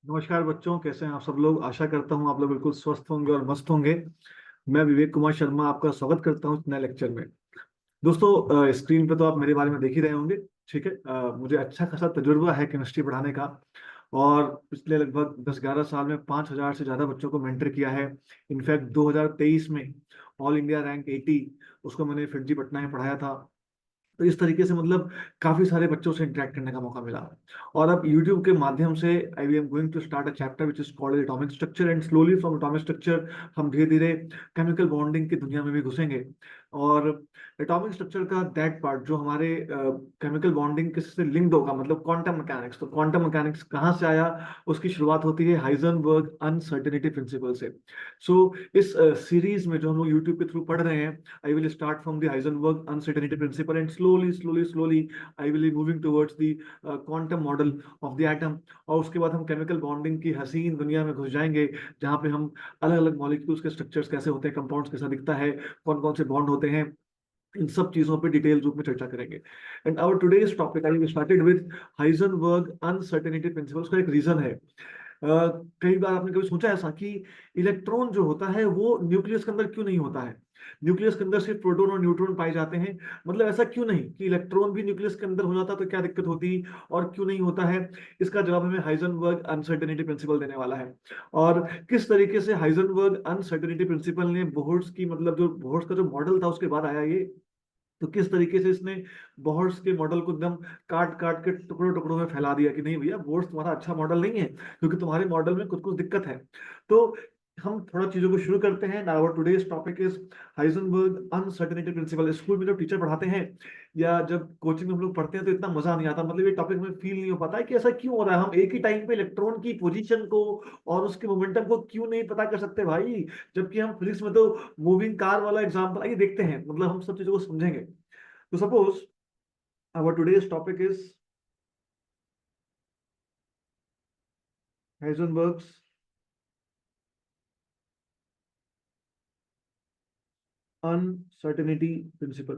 नमस्कार बच्चों, कैसे हैं आप सब लोग। आशा करता हूं आप लोग बिल्कुल स्वस्थ होंगे और मस्त होंगे। मैं विवेक कुमार शर्मा आपका स्वागत करता हूं इस नए लेक्चर में। दोस्तों, स्क्रीन पे तो आप मेरे बारे में देख ही रहे होंगे। ठीक है। मुझे अच्छा खासा तजुर्बा है केमिस्ट्री पढ़ाने का। और पिछले लगभग 10-11 साल में 5,000 से ज़्यादा बच्चों को मेंटर किया है। इनफैक्ट 2023 में ऑल इंडिया रैंक 80 उसको मैंने फिरजी पटना में पढ़ाया था। तो इस तरीके से मतलब काफी सारे बच्चों से इंटरेक्ट करने का मौका मिला। और अब YouTube के माध्यम से I am going to start a chapter which is called atomic structure, and slowly from atomic structure हम धीरे धीरे केमिकल बॉन्डिंग की दुनिया में भी घुसेंगे। और एटॉमिक स्ट्रक्चर का दैट पार्ट जो हमारे केमिकल बॉन्डिंग किससे लिंक्ड होगा, मतलब क्वांटम मैकेनिक्स। तो क्वांटम मैकेनिक्स कहाँ से आया, उसकी शुरुआत होती है हाइजेनबर्ग अनसर्टेनिटी प्रिंसिपल से। सो इस सीरीज में जो हम लोग यूट्यूब के थ्रू पढ़ रहे हैं, I will start from the Heisenberg uncertainty principle, and slowly I will be moving towards the quantum model of the atom। और उसके बाद हम केमिकल बॉन्डिंग की हसीन दुनिया में घुस जाएंगे, जहाँ पे हम अलग अलग मॉलिक्यूल्स के स्ट्रक्चर्स कैसे होते हैं, कंपाउंड्स कैसा दिखता है, कौन कौन से बॉन्ड होते हैं, इन सब चीजों पे डिटेल रूप में चर्चा करेंगे। And our today's topic I started with Heisenberg uncertainty principle. उसका एक रीजन है। कई बार आपने कभी सोचा ऐसा कि इलेक्ट्रॉन जो होता है वो न्यूक्लियस के अंदर क्यों नहीं होता है। न्यूक्लियस के अंदर सिर्फ प्रोटॉन और न्यूट्रॉन पाए जाते हैं। मतलब ऐसा क्यों नहीं कि इलेक्ट्रॉन भी न्यूक्लियस के अंदर हो जाता तो क्या दिक्कत होती, और क्यों नहीं होता है। इसका जवाब हमें हाइजेनबर्ग अनसर्टेनिटी प्रिंसिपल देने वाला है। और किस तरीके से हाइजेनबर्ग अनसर्टेनिटी प्रिंसिपल ने बोहर्स की, मतलब जो बोहर्स का जो मॉडल था उसके बाद आया ये। तो किस तरीके से इसने बोहर्स के मॉडल को एकदम काट काट के टुकड़ों टुकड़ों में फैला दिया कि नहीं भैया, बोहर्स तुम्हारा अच्छा मॉडल नहीं है, क्योंकि तुम्हारे मॉडल में कुछ कुछ दिक्कत है। तो हम थोड़ा चीजों को शुरू करते हैं। Our today's topic is Heisenberg uncertainty principle. School में जब टीचर पढ़ाते हैं या जब कोचिंग में हम लोग पढ़ते हैं तो इतना मजा नहीं आता, मतलब ये टॉपिक में फील नहीं हो पाता है कि ऐसा क्यों हो रहा है। हम एक ही टाइम पे इलेक्ट्रॉन की पोजीशन को और उसके मोमेंटम को क्यों नहीं पता कर सकते भाई, जबकि हम फिजिक्स में तो मूविंग कार वाला एग्जांपल आइए देखते हैं, मतलब हम सब चीजों को समझेंगे। So suppose our today's topic is Heisenberg's uncertainty principle.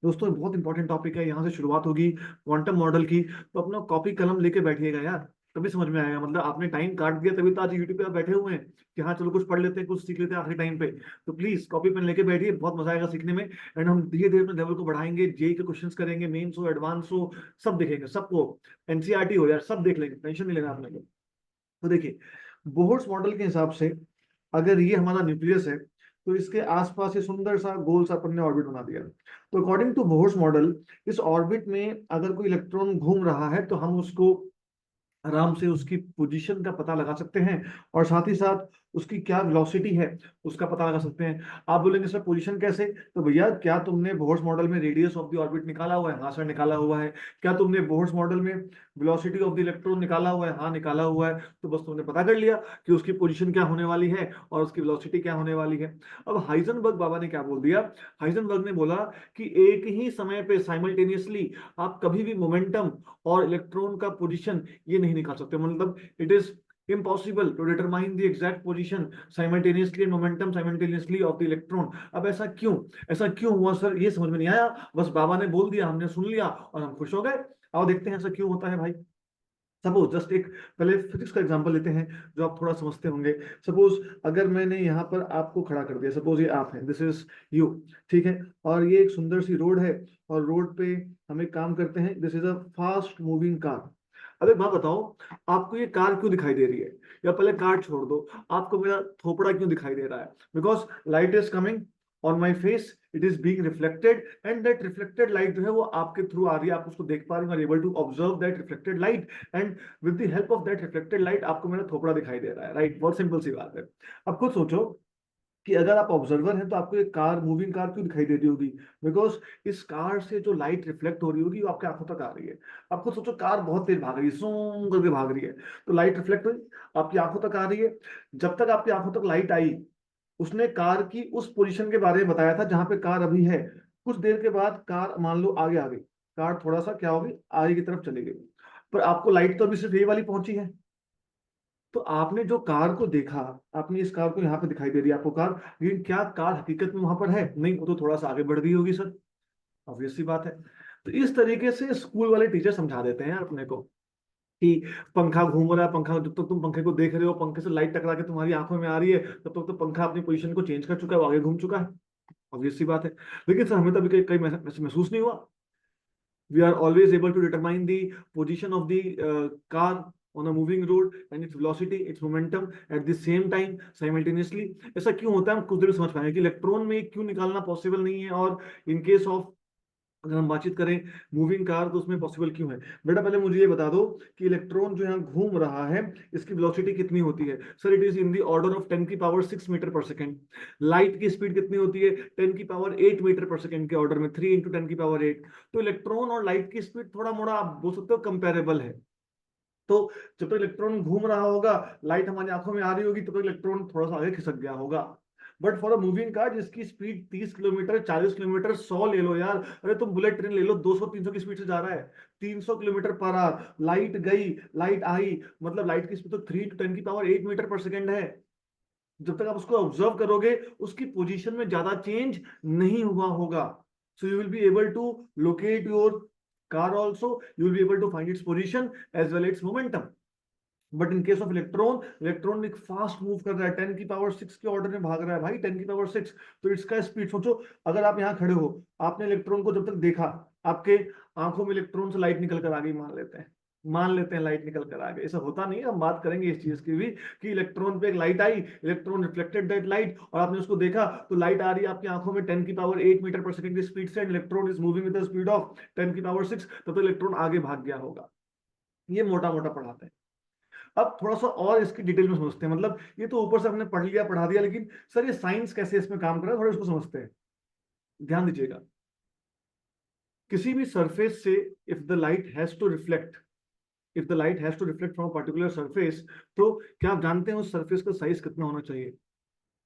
दोस्तों ये बहुत इंपॉर्टेंट टॉपिक है, यहाँ से शुरुआत होगी क्वांटम मॉडल की। तो अपना कॉपी कलम लेके बैठिएगा यार, तभी समझ में आएगा। मतलब आपने टाइम काट दिया तभी तो आज यूट्यूब पे आप बैठे हुए हैं कि हाँ चलो कुछ पढ़ लेते हैं, कुछ सीख लेते हैं आखिरी टाइम पे। तो प्लीज कॉपी पेन लेके बैठिए, बहुत मजा आएगा सीखने में। एंड हम धीरे धीरे अपने लेवल को बढ़ाएंगे, जेई के क्वेश्चंस करेंगे, मेंस हो एडवांस हो सब देखेंगे, सबको एनसीईआरटी हो यार सब देख लेंगे, टेंशन नहीं लेना आपने को। तो देखिए, बोहर्स मॉडल के हिसाब से अगर ये हमारा न्यूक्लियस है तो इसके आसपास ये सुंदर सा गोल सा अपन ने ऑर्बिट बना दिया। तो अकॉर्डिंग टू बोहर्स मॉडल, इस ऑर्बिट में अगर कोई इलेक्ट्रॉन घूम रहा है तो हम उसको आराम से उसकी पोजीशन का पता लगा सकते हैं, और साथ ही साथ उसकी क्या वेलोसिटी है उसका पता लगा सकते हैं। आप बोलेंगे सर पोजीशन कैसे, तो भैया क्या तुमने बोहर्स मॉडल में रेडियस ऑफ द ऑर्बिट निकाला हुआ है? हाँ सर निकाला हुआ है। क्या तुमने बोहर्स मॉडल में वेलोसिटी ऑफ द इलेक्ट्रॉन निकाला हुआ है? हाँ निकाला हुआ है। तो बस तुमने पता कर लिया कि उसकी पोजीशन क्या होने वाली है और उसकी वेलोसिटी क्या होने वाली है। अब हाइजेनबर्ग बाबा ने क्या बोल दिया, हाइजेनबर्ग ने बोला कि एक ही समय पे साइमल्टेनियसली आप कभी भी मोमेंटम और इलेक्ट्रॉन का पोजीशन ये नहीं निकाल सकते। मतलब it is impossible to determine the exact position simultaneously and momentum simultaneously of the electron। अब ऐसा क्यों हुआ सर, ये समझ में नहीं आया। बस बाबा ने बोल दिया, हमने सुन लिया और हम खुश हो गए। आओ देखते हैं ऐसा क्यों होता है भाई। सपोज जस्ट एक पहले फिजिक्स का एग्जांपल लेते हैं जो आप थोड़ा समझते होंगे। सपोज अगर मैंने यहाँ पर आपको खड़ा कर दिया, सपोज ये आप हैं, दिस इज यू, ठीक है, और ये एक सुंदर सी रोड है, और रोड पे हम एक काम करते हैं, this is a fast moving car. अब एक बात बताओ, आपको ये कार क्यों दिखाई दे रही है, या पहले कार छोड़ दो, आपको मेरा थोपड़ा क्यों दिखाई दे रहा है? Because light is coming on my face, it is being reflected, and that reflected light जो है वो आपके थ्रू आ रही है, आप उसको देख पा रहे हो, able to observe that reflected light, and with the help of that reflected light आपको मेरा थोपड़ा दिखाई दे रहा है, राइट। बहुत सिंपल सी बात है। अब खुद सोचो कि अगर आप ऑब्जर्वर हैं तो आपको एक कार, मूविंग कार क्यों दिखाई देती होगी? बिकॉज इस कार से जो लाइट रिफ्लेक्ट हो रही होगी वो आपके आंखों तक आ रही है। आप खुद सोचो, कार बहुत तेज भाग रही है, सूं करके भाग रही है, तो लाइट रिफ्लेक्ट हुई, आपकी आंखों तक आ रही है। जब तक आपकी आंखों तक लाइट आई, उसने कार की उस पोजीशन के बारे में बताया था जहां पे कार अभी है। कुछ देर के बाद कार मान लो आगे आ गई, कार थोड़ा सा क्या होगी, आगे की तरफ चली गई, पर आपको लाइट तो अभी सिर्फ ये वाली पहुंची है। तो आपने जो कार को देखा, आपने इस कार को यहाँ पे दिखाई दे रही है आपको कार, लेकिन क्या कार हकीकत में वहां पर है? नहीं, वो तो थोड़ा सा आगे बढ़ गई होगी सर, ऑब्वियस सी बात है। तो इस तरीके से स्कूल वाले टीचर समझा देते हैं यार अपने को। कि पंखा घूम रहा है, पंखा जब तक तुम पंखे को देख रहे हो, पंखे से लाइट टकरा के तुम्हारी आंखों में आ रही है, तब तक तो पंखा अपनी पोजीशन को चेंज कर चुका है, वो आगे घूम चुका है। ऑब्वियस सी बात है। लेकिन सर हमें तो अभी कहीं कहीं महसूस नहीं हुआ। We are always able to determine the position of the car on a moving road and its velocity, its momentum at the same time simultaneously. ऐसा क्यों होता है हम कुछ देर में समझ पाएंगे कि इलेक्ट्रॉन में क्यों निकालना पॉसिबल नहीं है, और इन केस ऑफ अगर हम बातचीत करें मूविंग कार तो उसमें पॉसिबल क्यों है। बेटा पहले मुझे ये बता दो कि इलेक्ट्रॉन जो यहाँ घूम रहा है इसकी वेलोसिटी कितनी होती है। Sir it is in the order of 10⁶मीटर पर सेकेंड। लाइट की स्पीड कितनी होती है, 10⁸मीटर पर सेकेंड के ऑर्डर में, 3 × 10⁸ तो इलेक्ट्रॉन और लाइट की स्पीड थोड़ा मोड़ा आप बोल सकते हो कंपेरेबल है। तो जब तक इलेक्ट्रॉन घूम रहा होगा, लाइट हमारी आंखों में आ रही होगी, तब तक इलेक्ट्रॉन थोड़ा सा आगे खिसक गया होगा। But for a moving car जिसकी स्पीड 30 किलोमीटर, 40 किलोमीटर, 100 ले लो यार, अरे तुम बुलेट ट्रेन ले लो, 200 300 की स्पीड से जा रहा है, 300 किलोमीटर पर आवर, लाइट गई लाइट आई, मतलब लाइट की स्पीड तो 3 × 10⁸मीटर पर सेकेंड है। जब तक आप उसको ऑब्जर्व करोगे उसकी पोजीशन में ज्यादा चेंज नहीं हुआ होगा। So you will be able to locate your car also, you will be able to find its position as well as its momentum. But in case of electron, electron एक fast move कर रहा है, 10⁶ के order में भाग रहा है भाई, 10⁶। तो इसका स्पीड सोचो, अगर आप यहाँ खड़े हो, आपने इलेक्ट्रॉन को जब तक देखा, आपके आंखों में इलेक्ट्रॉन से लाइट निकल कर आ गई, मान लेते हैं लाइट निकल कर आ गई, ऐसा होता नहीं है, हम बात करेंगे इस चीज की भी कि इलेक्ट्रॉन पे एक light I, electron reflected that light, और आपने उसको देखा तो लाइट आ रही है आपकी आंखों में 10⁸मीटर पर सेकेंड की स्पीड से, electron is moving with the speed of 10⁶, तो इलेक्ट्रॉन आगे भाग गया होगा। ये मोटा मोटा पढ़ाते हैं। अब थोड़ा सा और इसकी डिटेल में समझते हैं, मतलब ये तो ऊपर से हमने पढ़ लिया पढ़ा दिया, लेकिन सर ये साइंस कैसे इसमें काम कर रहा है थोड़ा इसको समझते हैं। ध्यान दीजिएगा, किसी भी सरफेस से if the light has to reflect, if the light has to reflect from particular surface, तो क्या आप जानते हैं उस सरफेस का साइज कितना होना चाहिए?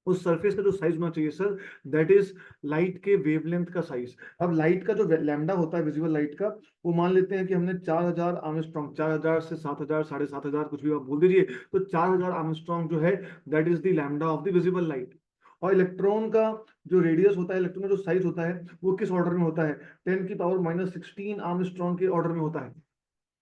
उस सरफेस का जो साइज होना चाहिए सर, दैट इज लाइट के वेवलेंथ का साइज। अब लाइट का जो लैम्डा होता है विजिबल लाइट का, वो मान लेते हैं कि हमने 4000 आर्मस्ट्रॉन्ग, 4000 से 7000 7500 कुछ भी आप बोल दीजिए, तो 4000 आर्मस्ट्रॉन्ग जो है that is the lambda of the visible light. और इलेक्ट्रॉन का जो रेडियस होता है, इलेक्ट्रॉन का जो साइज होता है, वो किस ऑर्डर में होता है? 10⁻16 आर्मस्ट्रॉन्ग के ऑर्डर में होता है।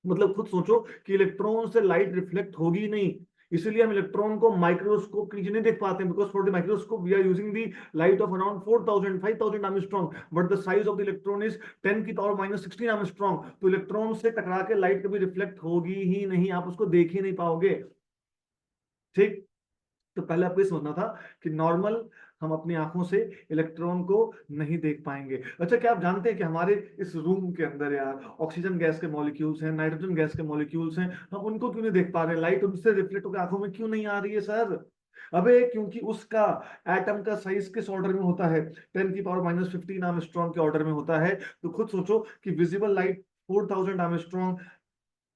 मतलब खुद सोचो कि इलेक्ट्रॉन से लाइट रिफ्लेक्ट होगी नहीं, इसीलिए हम इलेक्ट्रॉन को माइक्रोस्कोप के नीचे नहीं देख पाते हैं, because for the microscope we are using the light of around 4000 5000 angstrom, but the size of the electron is 10⁻16 angstrom. तो इलेक्ट्रॉन से टकरा के लाइट कभी रिफ्लेक्ट होगी ही नहीं, आप उसको देख ही नहीं पाओगे। ठीक, तो पहले आपको ये समझना था कि नॉर्मल हम अपनी आंखों से इलेक्ट्रॉन को नहीं देख पाएंगे। अच्छा, क्या आप जानते हैं कि हमारे इस रूम के अंदर यार ऑक्सीजन गैस के मॉलिक्यूल्स हैं, नाइट्रोजन गैस के मॉलिक्यूल्स हैं, हम उनको क्यों नहीं देख पा रहे? लाइट उनसे रिफ्लेक्ट होकर आंखों में क्यों नहीं आ रही है सर? अबे क्योंकि उसका एटम का साइज किस ऑर्डर में होता है? 10⁻15 आर्मस्ट्रॉन्ग के ऑर्डर में होता है। तो खुद सोचो कि विजिबल लाइट 4000 आर्मस्ट्रॉन्ग,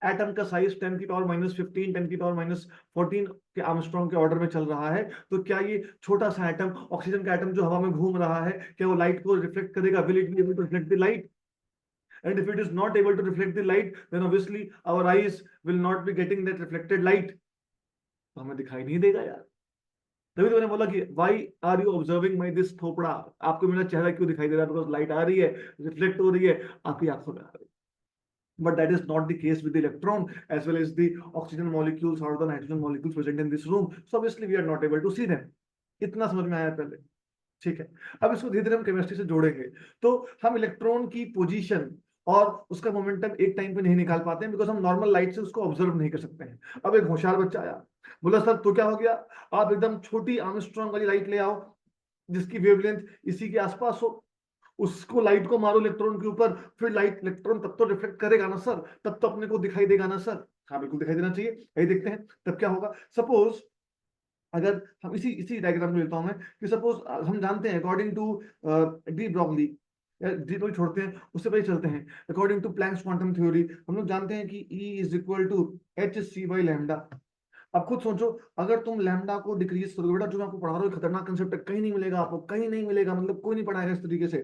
एटम का साइज 10⁻15 10⁻14 के आर्मस्ट्रॉन्ग के ऑर्डर में चल रहा है, तो क्या ये छोटा सा एटम, ऑक्सीजन का एटम जो हवा में घूम रहा है, क्या वो लाइट को रिफ्लेक्ट करेगा? Will it be able to reflect the light? And if it is not able to reflect the light, then obviously our eyes will not be getting that reflected light, तो हमें दिखाई नहीं देगा यार। तभी तो मैंने बोला कि why are you observing my this थोपड़ा, आपको मेरा चेहरा क्यों दिखाई दे रहा है? बिकॉज लाइट आ रही है, रिफ्लेक्ट हो रही है, आपकी आंखों में आ रही है। But that is not the case with the electron as well as the oxygen molecules or the nitrogen molecules present in this room. So obviously we are not able to see them. इतना समझ में आया पहले? ठीक है, अब इसको धीरे धीरे हम केमिस्ट्री से जोड़ेंगे। तो हम इलेक्ट्रॉन की पोजीशन और उसका मोमेंटम एक टाइम पे नहीं निकाल पाते हैं, बिकॉज हम नॉर्मल लाइट से उसको ऑब्जर्व नहीं कर सकते हैं। अब एक होशियार बच्चा आया, बोला सर तो क्या हो गया, आप एकदम छोटी आर्मस्ट्रॉन्ग वाली लाइट ले आओ जिसकी वेवलेंथ इसी के आसपास हो, उसको लाइट को मारो इलेक्ट्रॉन के ऊपर, फिर लाइट इलेक्ट्रॉन तब तो रिफ्लेक्ट करेगा ना सर, तब तो अपने को दिखाई देगा ना सर? हाँ बिल्कुल दिखाई देना चाहिए। यही देखते हैं तब क्या होगा। सपोज अगर हम इसी इसी डायग्राम में लेता हूं मैं, कि सपोज हम जानते हैं according to de Broglie, de Broglie छोड़ते हैं, उससे पहले चलते हैं। According to Planck's quantum theory हम लोग जानते हैं कि E is equal to H C by lambda. अब खुद सोचो, अगर तुम लैम्डा को डिक्रीज करोगे, बेटा जो मैं आपको पढ़ा रहा हूँ खतरनाक कंसेप्ट है, कहीं नहीं मिलेगा आपको, कहीं नहीं मिलेगा, मतलब कोई नहीं पढ़ाएगा इस तरीके से,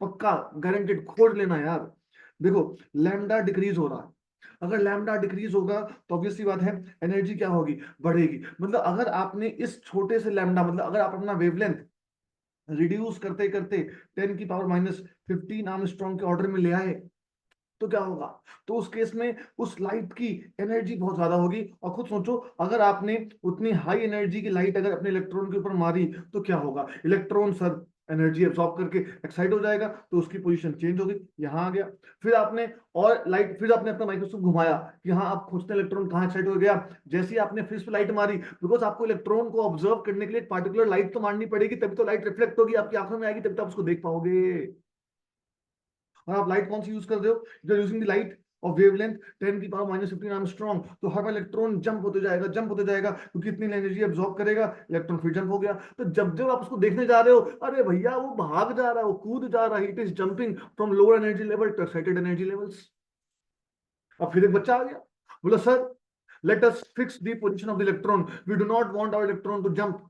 पक्का गारंटेड, खोज लेना यार। देखो लैम्डा डिक्रीज हो रहा है, अगर लैम्डा डिक्रीज होगा तो ऑब्वियस सी बात है एनर्जी क्या होगी, बढ़ेगी। मतलब अगर आपने इस छोटे से लैम्डा, मतलब अगर आप अपना वेवलेंथ रिड्यूस करते करते 10⁻15 आर्मस्ट्रॉन्ग के ऑर्डर में ले आए, तो क्या होगा? तो उस केस में उस लाइट की एनर्जी बहुत ज्यादा होगी। और खुद सोचो, अगर आपने उतनी हाई एनर्जी की लाइट अगर अपने इलेक्ट्रॉन के ऊपर मारी तो क्या होगा? इलेक्ट्रॉन सर एनर्जी एब्सॉर्ब करके एक्साइट हो जाएगा, तो उसकी पोजीशन चेंज हो गई, यहाँ आ गया। फिर आपने और लाइट, फिर आपने अपना माइक्रोस्कोप घुमाया कि हाँ आप खोजते इलेक्ट्रॉन कहाँ एक्साइट हो गया। जैसे ही आपने फिर से लाइट मारी, बिकॉज आपको इलेक्ट्रॉन को ऑब्जर्व करने के लिए पार्टिकुलर लाइट तो मारनी पड़ेगी, तभी तो लाइट रिफ्लेक्ट होगी, आपकी आंखों में आएगी, तभी तो आप उसको देख पाओगे। और आप लाइट कौन सी यूज कर रहे हो? You are using the light of wavelength 10 की पावर -15 एंगस्ट्रॉम। तो हर बार इलेक्ट्रॉन जंप होते जाएगा, जंप होते जाएगा, क्योंकि इतनी एनर्जी एब्जॉर्ब करेगा, इलेक्ट्रॉन फिर जंप हो गया। तो जब जब आप उसको देखने जा रहे हो, अरे भैया वो भाग जा रहा है, वो कूद जा रहा है, it is jumping from lower energy level to excited energy levels. अब फिर एक बच्चा आ गया, बोला sir let us fix the position of the electron, we do not want our electron to jump,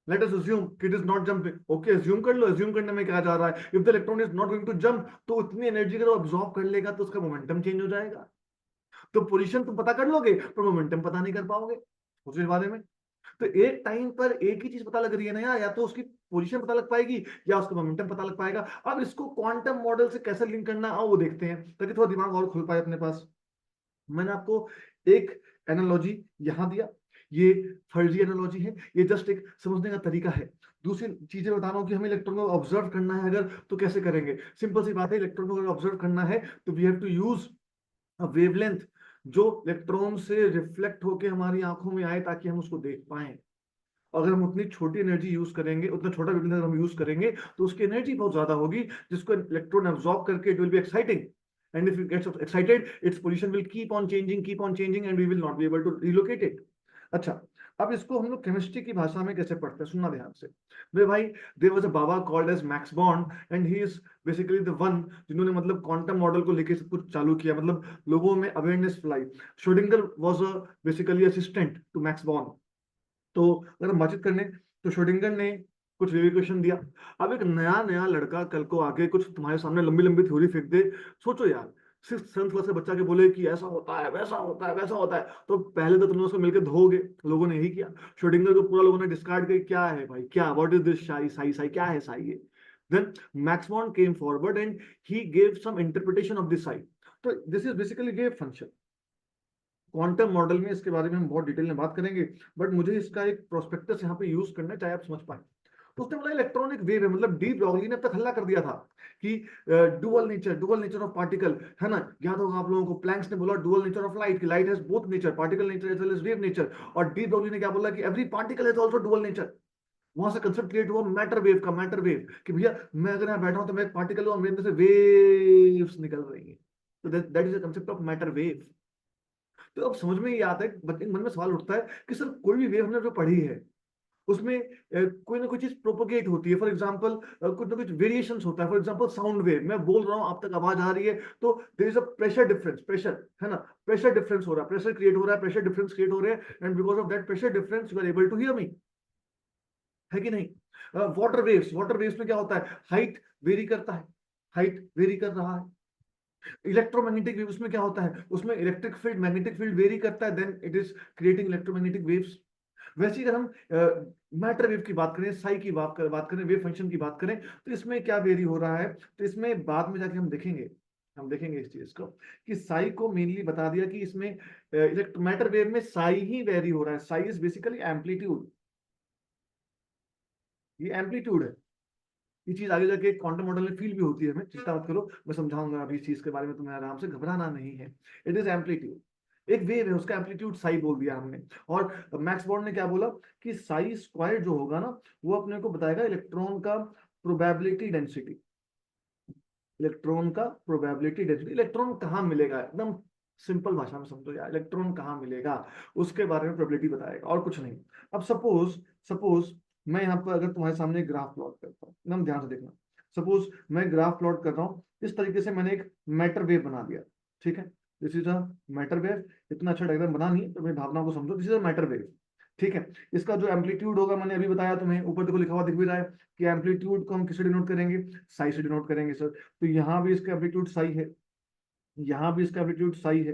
let us assume it is not jumping. Okay, assume कर लो, assume करने में क्या जा रहा है? If the electron is not going to jump, तो इतनी एनर्जी का अब्सॉर्ब कर लेगा तो उसका मोमेंटम चेंज हो जाएगा। तो पोजीशन तो पता कर लोगे पर मोमेंटम पता नहीं कर पाओगे उस बारे में। तो एक टाइम पर एक ही चीज पता लग रही है ना यार, या तो उसकी पोजीशन पता लग पाएगी या उसका मोमेंटम पता लग पाएगा। अब इसको क्वांटम मॉडल से कैसे लिंक करना आओ वो देखते हैं, ताकि थोड़ा दिमाग और खुल पाए अपने पास। मैंने आपको एक एनालॉजी यहां दिया, ये फर्जी एनालॉजी है, ये जस्ट एक समझने का तरीका है। दूसरी चीजें बता रहा हूं कि हमें इलेक्ट्रॉन को ऑब्जर्व करना है अगर, तो कैसे करेंगे? सिंपल सी बात है, इलेक्ट्रॉन को अगर ऑब्जर्व करना है तो we have to use wavelength जो इलेक्ट्रॉन से रिफ्लेक्ट होकर हमारी आंखों में आए, ताकि हम उसको देख पाए। अगर हम उतनी छोटी एनर्जी यूज करेंगे, उतना छोटा वेवलेंथ हम यूज करेंगे, तो उसकी एनर्जी बहुत ज्यादा होगी, जिसको इलेक्ट्रॉन एब्जॉर्ब करके it will be exciting, and if it gets excited its position will keep on changing and we will not be able to relocate it। अच्छा, अब इसको हम लोग केमिस्ट्री की भाषा में कैसे पढ़ते हैं, सुनना ध्यान से। वे भाई, there was a baba called as Max Born and he is basically the one जिन्होंने मतलब क्वांटम मॉडल को लेके सब कुछ चालू किया, मतलब लोगों में अवेयरनेस फैलाई। Schrodinger was a basically assistant to Max Born. तो अगर हम बातचीत करने, तो श्रोडिंगर ने कुछ रिव्यू दिया। अब एक नया नया लड़का कल को आके कुछ तुम्हारे सामने लंबी लंबी थ्योरी फेंक दे, सोचो यार, 6th 7th क्लास के बच्चा के बोले कि ऐसा होता है, वैसा होता है, वैसा होता है, तो पहले तो तुम उसको मिलकर धोगे। लोगों ने यही किया, श्रोडिंगर को पूरा लोगों ने डिस्कार्ड किया, क्या है भाई, क्या, what is this psi psi psi, क्या है साई ये? Then Max Born came forward and he gave some interpretation of this psi. तो this is basically wave function. Quantum model में इसके बारे में हम बहुत डिटेल में बात करेंगे, बट मुझे इसका एक प्रोस्पेक्टस यहाँ पे यूज करना है, चाहे आप समझ पाए। तो उसने बोला इलेक्ट्रॉनिक वेव है, मतलब डी ब्रॉगली ने अब तक हल्ला कर दिया था कि डुअल नेचर ऑफ पार्टिकल, है ना? याद होगा आप लोगों को, प्लैंक्स ने बोला डुअल नेचर ऑफ लाइट, कि light has both nature, particle nature as well as wave nature. और डी ब्रॉगली ने क्या बोला कि every particle has also dual nature. वहां से कंसेप्ट क्रिएट हुआ मैटर वेव का, मैटर वेव, कि भैया मैं अगर यहाँ बैठा हूं तो मैं एक पार्टिकल हूं और मेरे अंदर से वेव्स निकल रही हैं। तो that is the concept of matter wave. तो अब समझ में ये आता है, बच्चे के मन में सवाल उठता है कि सर कोई भी वेव हमने जो पढ़ी है उसमें कोई ना कोई चीज प्रोपोगेट होती है। फॉर एग्जांपल कुछ ना कुछ वेरिएशंस होता है। फॉर एग्जांपल साउंड वेव, मैं बोल रहा हूँ, आप तक आवाज आ रही है, तो there is a pressure difference, pressure, है ना? प्रेशर डिफरेंस हो रहा है, प्रेशर क्रिएट हो रहा है, प्रेशर डिफरेंस क्रिएट हो रहे हैं, and because of that pressure difference you are able to hear me, है कि नहीं? वाटर वेव्स, वाटर वेव्स में क्या होता है, हाइट वेरी करता है, हाइट वेरी कर रहा है। इलेक्ट्रोमैग्नेटिक वेव, उसमें क्या होता है, उसमें electric field magnetic field vary करता है, then it is creating electromagnetic waves. वैसे ही अगर हम मैटर वेव की बात करें, साई की बात करें, वेव फंक्शन की बात करें, तो इसमें क्या वेरी हो रहा है, तो इसमें बाद में जाके हम देखेंगे इस चीज को, कि साई को मेनली बता दिया कि इसमें मैटर वेव में साई ही वेरी हो रहा है। साई इज बेसिकली एम्पलीट्यूड, ये एम्पलीट्यूड है। ये चीज आगे जाके क्वांटम मॉडल में फील भी होती है, हमें चिंता मत करो, मैं समझाऊंगा अभी इस चीज के बारे में, तुम्हें आराम से, घबराना नहीं है। इट इज एम्पलीट्यूड, एक वेव है, उसका एम्पलीट्यूड साई बोल दिया हमने। और मैक्स बॉर्न ने क्या बोला कि साई स्क्वायर जो होगा ना, वो अपने को बताएगा इलेक्ट्रॉन का प्रोबेबिलिटी डेंसिटी। इलेक्ट्रॉन का प्रोबेबिलिटी डेंसिटी, इलेक्ट्रॉन कहाँ मिलेगा, एकदम सिंपल भाषा में समझो यार, इलेक्ट्रॉन कहाँ मिलेगा उसके बारे में प्रोबेबिलिटी बताएगा, और कुछ नहीं। अब सपोज सपोज मैं यहाँ पर अगर तुम्हारे सामने एक ग्राफ प्लॉट करता हूँ, एकदम ध्यान से देखना। सपोज मैं ग्राफ प्लॉट कर रहा हूँ, इस तरीके से मैंने एक मैटर वेव बना दिया, ठीक है? This is a matter wave. इतना अच्छा डायग्राम बना नहीं तो मेरी भावनाओं को समझो, this is a matter wave, ठीक है? इसका जो एम्पलीट्यूड होगा मैंने अभी बताया तुम्हें, ऊपर देखो लिखा हुआ दिख भी रहा है कि एम्पलीट्यूड को हम किससे डिनोट करेंगे, साई से डिनोट करेंगे सर। तो यहाँ भी इसका एम्पलीट्यूड साई है, यहाँ भी इसका एम्पलीट्यूड साई है,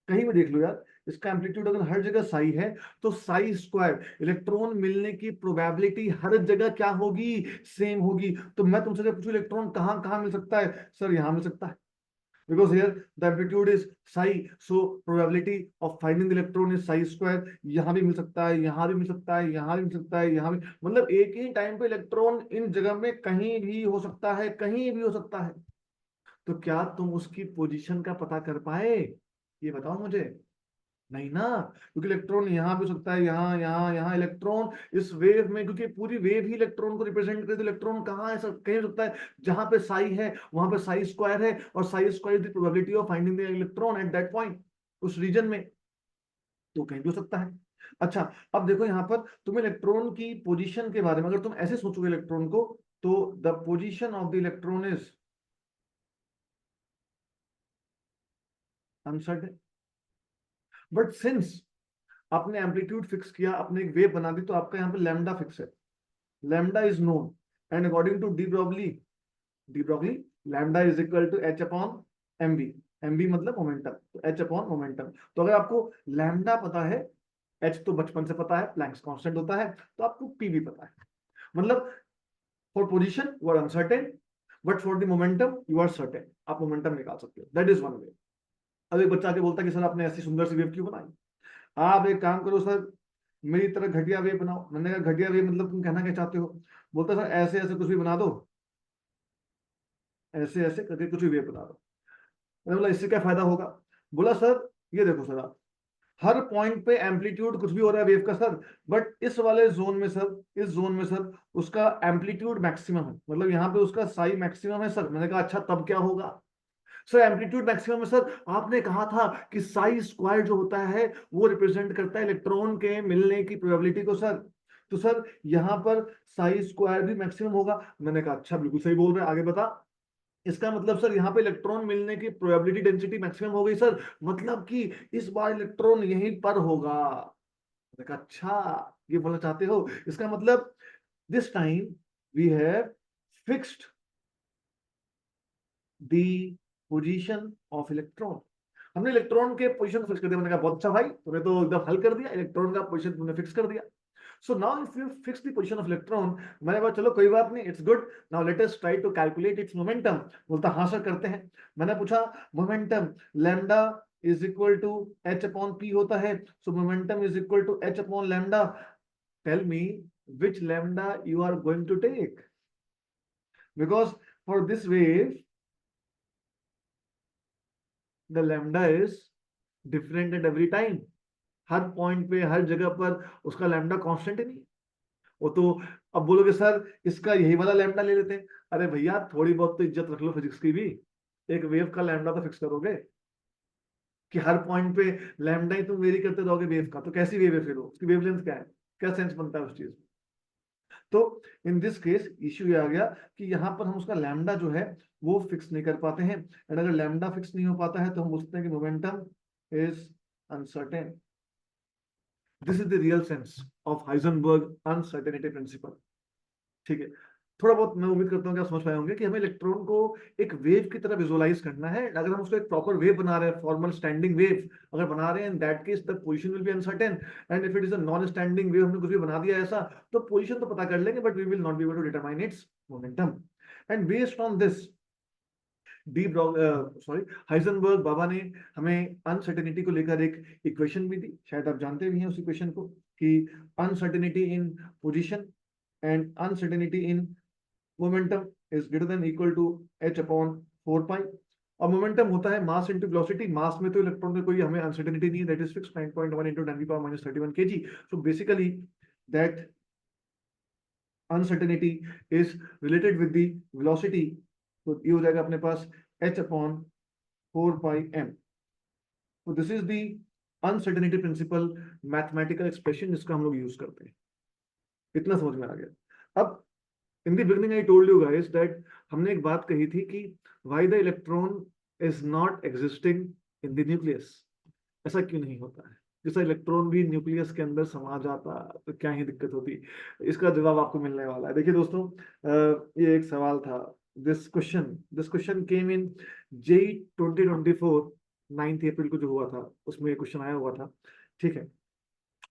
कहीं भी देख लो यार, इसका एम्पलीट्यूड अगर हर जगह साई है, तो साई स्क्वायर, इलेक्ट्रॉन मिलने की प्रोबेबिलिटी हर जगह क्या होगी, सेम होगी। तो मैं तुमसे पूछूं इलेक्ट्रॉन कहाँ कहाँ मिल सकता है, सर यहाँ मिल सकता है। because here the amplitude is psi, so probability of finding the electron is psi square. यहाँ भी मिल सकता है, यहाँ भी मिल सकता है, यहाँ भी मिल सकता है, यहाँ भी, मतलब एक ही टाइम पे इलेक्ट्रॉन इन जगह में कहीं भी हो सकता है, कहीं भी हो सकता है। तो क्या तुम उसकी पोजीशन का पता कर पाए, ये बताओ मुझे। नहीं ना, क्योंकि इलेक्ट्रॉन यहाँ भी हो सकता है, यहाँ यहाँ यहाँ, इलेक्ट्रॉन इस वेव में, क्योंकि पूरी वेव ही इलेक्ट्रॉन को रिप्रेजेंट करती है, तो इलेक्ट्रॉन कहाँ है, सब कहीं हो सकता है। जहां पे साई है वहां पे साई स्क्वायर है, और Sai square is the probability of finding the electron at that point, उस रीजन में, तो कहीं भी हो सकता है। अच्छा, अब देखो यहाँ पर तुम इलेक्ट्रॉन की पोजीशन के बारे में अगर तुम ऐसे सोचोगे इलेक्ट्रॉन को, तो the position of the electron is uncertain, but since आपने एम्पलीट्यूड फिक्स किया, आपने एक वेव बना दी, तो आपका यहाँ पे लैम्डा फिक्स है, lambda is known, and according to de Broglie lambda is equal to h upon m v, m v मतलब मोमेंटम, तो एच अपॉन मोमेंटम। तो अगर आपको लैम्डा पता है, एच तो बचपन से पता है, प्लैंक्स कांस्टेंट होता है, तो आपको पी भी पता है। मतलब for position you are uncertain, but for the momentum you are certain, आप मोमेंटम निकाल सकते हो, दैट इज वन वे। अब एक बच्चा आके बोलता है कि सर आपने ऐसी सुंदर सी वेव क्यों बनाई, आप एक काम करो सर, मेरी तरह घटिया वेव बनाओ। मैंने कहा घटिया वेव मतलब तुम कहना क्या चाहते हो? बोलता सर ऐसे ऐसे कुछ भी बना दो, ऐसे ऐसे करके कुछ भी वेव बना दो। मैंने बोला इससे क्या फायदा होगा? बोला सर ये देखो सर, आप हर पॉइंट पे एम्पलीट्यूड कुछ भी हो रहा है वेव का सर, बट इस वाले जोन में सर, इस जोन में सर उसका एम्पलीट्यूड मैक्सिमम है, मतलब यहाँ पे उसका साई मैक्सिमम है सर। मैंने कहा अच्छा तब क्या होगा? सर एम्पलीट्यूड मैक्सिमम में सर, आपने कहा था कि साई स्क्वायर जो होता है वो रिप्रेजेंट करता है इलेक्ट्रॉन के मिलने की प्रोबेबिलिटी को सर, तो सर यहाँ पर साई स्क्वायर भी मैक्सिमम होगा। मैंने कहा अच्छा बिल्कुल सही बोल रहे हैं, आगे बता। इसका मतलब सर यहाँ पे इलेक्ट्रॉन मिलने की प्रोबेबिलिटी डेंसिटी मैक्सिमम हो गई सर, मतलब कि इस बार इलेक्ट्रॉन यहीं पर होगा। मैंने कहा अच्छा ये बोलना चाहते हो, इसका मतलब this time we have fixed the position of electron, हमने इलेक्ट्रॉन के पोजीशन फिक्स कर दिया। मैंने कहा बहुत अच्छा भाई, तूने तो एकदम हल कर दिया, इलेक्ट्रॉन का पोजीशन तुमने फिक्स कर दिया। So now if you fix the position of electron, मैंने कहा चलो कोई बात नहीं, it's good, now let us try to calculate its momentum. बोलता हाँ सर करते हैं। मैंने पूछा momentum, lambda is equal to h upon p होता है, so momentum is equal to h upon lambda, tell me which lambda you are going to take, because for this wave the lambda is different at every time, her point पे हर जगह पर उसका lambda constant ही नहीं। वो तो अब बोलोगे sir इसका यही वाला लैम्डा ले लेते हैं। अरे भैया थोड़ी बहुत तो इज्जत रख लो फिजिक्स की भी, एक वेव का लैम्डा तो फिक्स करोगे, कि हर पॉइंट पे लैम्डा ही तुम वेरी करते रहोगे वेव का, तो कैसी वेव है फिर वो, उसकी वेवलेंथ क्या है, क्या सेंस बनता है उस चीज में? तो इन दिस केस इश्यू ये आ गया कि यहाँ पर हम उसका लैम्डा जो है वो फिक्स नहीं कर पाते हैं, एंड अगर लैम्डा फिक्स नहीं हो पाता है तो हम बोलते हैं कि momentum is uncertain. This is the real sense of Heisenberg uncertainty principal. ठीक है, थोड़ा बहुत मैं उम्मीद करता हूँ कि आप समझ पाए होंगे कि हमें इलेक्ट्रॉन को एक वेव की तरह विजुअलाइज करना है। अगर हम उसको एक प्रॉपर वेव बना रहे हैं, फॉर्मल स्टैंडिंग वेव अगर बना रहे हैं, in that case the position will be uncertain, and if it is a non standing wave, हमने कुछ भी बना दिया ऐसा, तो पोजीशन तो पता कर लेंगे but we will not be able to determine its momentum. And based on this de Broglie sorry Heisenberg बाबा ने हमें अनसर्टेनिटी को लेकर एक इक्वेशन भी दी, शायद आप जानते भी हैं उस इक्वेशन को, कि uncertainty in position and uncertainty in momentum is greater than equal to h upon 4 pi. और मोमेंटम होता है मास इनटू वेलोसिटी, मास में तो इलेक्ट्रॉन में कोई हमें अनसर्टेनिटी नहीं है, that is fix 9.1 into 10⁻³ kg। So basically that uncertainty is related with the velocity, तो ये हो जाएगा अपने पास h अपॉन 4 पाई m। तो this is the uncertainty principle mathematical expression जिसका हम लोग यूज करते हैं। इतना समझ में आ गया। अब in the beginning I told you guys that हमने एक बात कही थी कि why the electron is not existing in the nucleus, ऐसा क्यों नहीं होता है? जैसा इलेक्ट्रॉन भी न्यूक्लियस के अंदर समा जाता तो क्या ही दिक्कत होती, इसका जवाब आपको मिलने वाला है। देखिए दोस्तों, ये एक सवाल था, this question came in JEE 2024 9 अप्रैल को जो हुआ था उसमें क्वेश्चन आया हुआ था। ठीक है,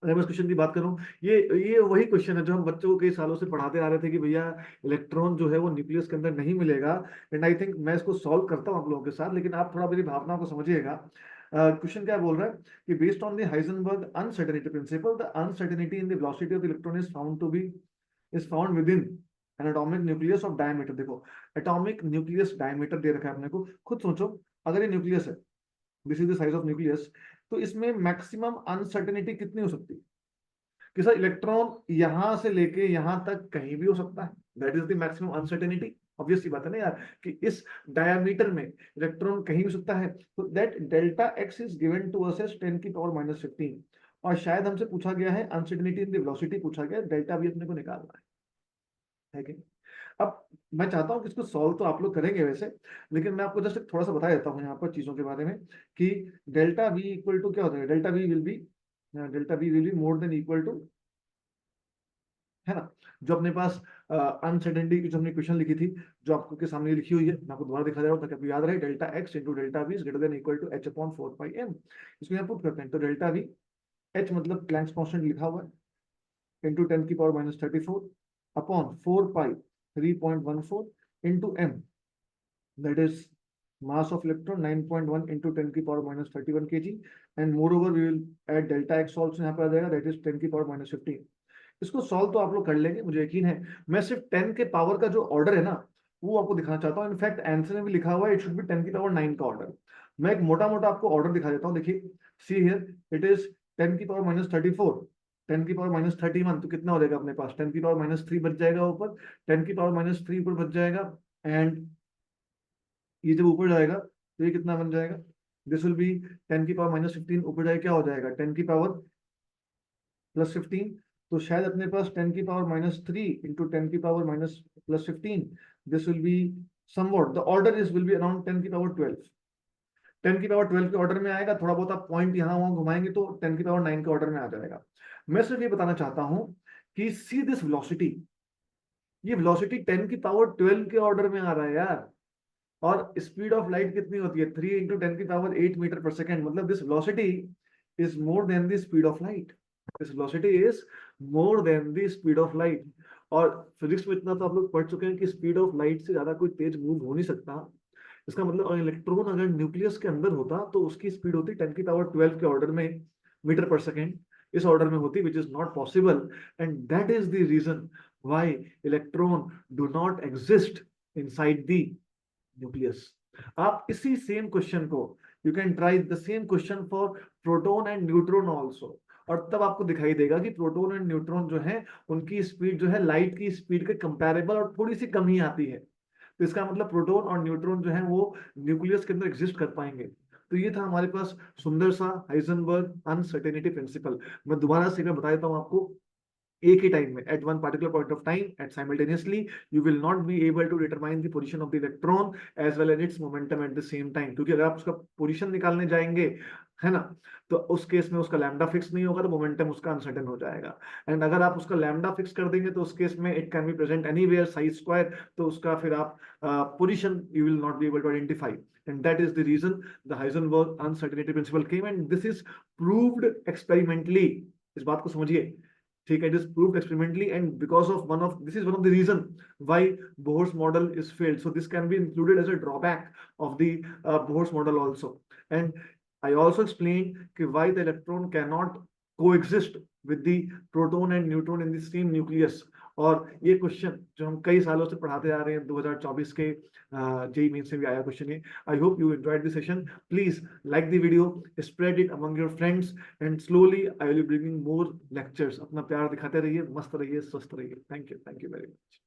अगर मैं इस क्वेश्चन की बात करूं, ये वही क्वेश्चन है जो हम बच्चों को कई सालों से पढ़ाते आ रहे थे कि भैया इलेक्ट्रॉन जो है वो न्यूक्लियस के अंदर नहीं मिलेगा। एंड आई थिंक मैं इसको सॉल्व करता हूं आप लोगों के साथ, लेकिन आप थोड़ा मेरी भावनाओं को समझिएगा। क्वेश्चन क्या बोल रहा है कि based on the Heisenberg uncertainty principal, the uncertainty in the velocity of the electron is found with in an atomic nucleus of diameter. देखो, एटॉमिक न्यूक्लियस डायमीटर दे रखा है अपने को, खुद सोचो, अगर ये न्यूक्लियस है, this is the size of nucleus, तो इसमें मैक्सिमम अनसर्टेनिटी कितनी हो सकती है कि सर इलेक्ट्रॉन यहां से लेके यहां तक कहीं भी हो सकता है, that is the maximum uncertainty. Obvious सी बात है ना यार कि इस डायमीटर में इलेक्ट्रॉन कहीं भी हो सकता है। तो that delta x is given to us as 10 की पावर -15, और शायद हमसे पूछा गया है अनसर्टेनिटी इन द वेलोसिटी पूछा गया, डेल्टा भी अपने को निकालना है कि नहीं? अब मैं चाहता हूं कि इसको सॉल्व तो आप लोग करेंगे वैसे, लेकिन मैं आपको जस्ट थोड़ा सा बता देता हूं यहाँ पर चीजों के बारे में कि डेल्टा वी इक्वल टू क्या होता है, delta v will be more than equal to, है ना, जो अपने पास अनसर्टेनिटी की जो हमने क्वेश्चन लिखी थी, जो आपको के सामने लिखी हुई है, मैं आपको दोबारा दिखा दे रहा हूँ ताकि आपको याद रहे, delta x into delta v is greater than equal to h upon 4 pi m. इसको यहाँ पुट करते हैं, तो डेल्टा वी, एच मतलब प्लैंक्स कांस्टेंट लिखा हुआ है, इंटू 10 की power -34 upon 4 pi 3.14 into m, that is mass of electron 9.1 into 10 की power -31 kg, and moreover we will add delta x also यहाँ पे आ जाएगा, that is 10 की पावर -15। इसको सॉल्व तो आप लोग कर लेंगे मुझे यकीन है। मैं सिर्फ 10 के पावर का जो ऑर्डर है ना वो आपको दिखाना चाहता हूँ। इनफैक्ट आंसर में भी लिखा हुआ है इट शुड बी 10 की पावर 9 का ऑर्डर। मैं एक मोटा मोटा आपको ऑर्डर दिखा देता हूँ, देखिए, सी हियर, इट इज 10 की पावर -34, 10 की पावर -31, तो कितना हो जाएगा अपने पास, 10 की पावर -3 बच जाएगा ऊपर, 10 की पावर -3 ऊपर बच जाएगा, एंड ये जब ऊपर जाएगा तो ये कितना बन जाएगा, दिस विल बी 10 की पावर -15, ऊपर जाए क्या हो जाएगा 10 की पावर +15। तो शायद अपने पास 10 की पावर -3 इंटू 10 की power +15, this will be somewhat, the order is will be around 10 की पावर 12, 10 की पावर 12 के ऑर्डर में आएगा। थोड़ा बहुत आप पॉइंट यहाँ वहां घुमाएंगे तो 10 की पावर 9 के ऑर्डर में आ जाएगा। मैं सिर्फ ये बताना चाहता हूं कि सी दिस वेलोसिटी, ये वेलोसिटी 10 की पावर 12 के ऑर्डर में आ रहा है यार, और स्पीड ऑफ लाइट कितनी होती है, 3 इंटू 10 की पावर 8 मीटर पर सेकेंड, मतलब this velocity is more than the speed of light, this velocity is more than the speed of light. और फिजिक्स में इतना तो आप लोग पढ़ चुके हैं कि स्पीड ऑफ लाइट से ज्यादा कोई तेज मूव हो नहीं सकता। इसका मतलब इलेक्ट्रॉन अगर न्यूक्लियस के अंदर होता तो उसकी स्पीड होती 10 की पावर 12 के ऑर्डर में, मीटर पर सेकेंड, इस ऑर्डर में होती, which is not possible, and that is the reason why electron do not exist inside the nucleus. आप इसी सेम क्वेश्चन को, you can try the same question for proton and neutron also, और तब आपको दिखाई देगा कि प्रोटॉन एंड न्यूट्रॉन जो है उनकी स्पीड जो है लाइट की स्पीड के कंपैरेबल और थोड़ी सी कम ही आती है। तो इसका मतलब प्रोटॉन और न्यूट्रॉन जो है वो न्यूक्लियस के अंदर एग्जिस्ट कर पाएंगे। तो ये था हमारे पास सुंदर सा हाइजेनबर्ग अनसर्टेनिटी प्रिंसिपल। मैं दोबारा से मैं बता देता हूँ आपको, एक ही टाइम में, at one particular point of time, at simultaneously, you will not be able to determine the position of the electron as well as its momentum at the same time, क्योंकि अगर आप उसका पोजीशन निकालने जाएंगे, है ना, तो उस केस में उसका लैम्डा फिक्स नहीं होगा तो मोमेंटम उसका अनसर्टेन हो जाएगा। एंड अगर आप उसका लैम्डा फिक्स कर देंगे तो उस केस में it can be present anywhere size square, तो उसका फिर आप position you will not be able to identify, and that is the reason the Heisenberg uncertainty principle came, and this is proved experimentally. इस बात को समझिए, ठीक है, it is proved experimentally, and because of this is one of the reason why Bohr's model is failed, so this can be included as a drawback of the Bohr's model also। And I also explained why the electron cannot coexist with the proton and neutron in the same nucleus। और ये question जो हम कई सालों से पढ़ाते आ रहे हैं, 2024 के जेईई मेंस से भी आया क्वेश्चन है। I hope you enjoyed this session, please like the video, spread it among your friends, and slowly I will be bringing more lectures. अपना प्यार दिखाते रहिए, मस्त रहिए, स्वस्थ रहिए। Thank you very much.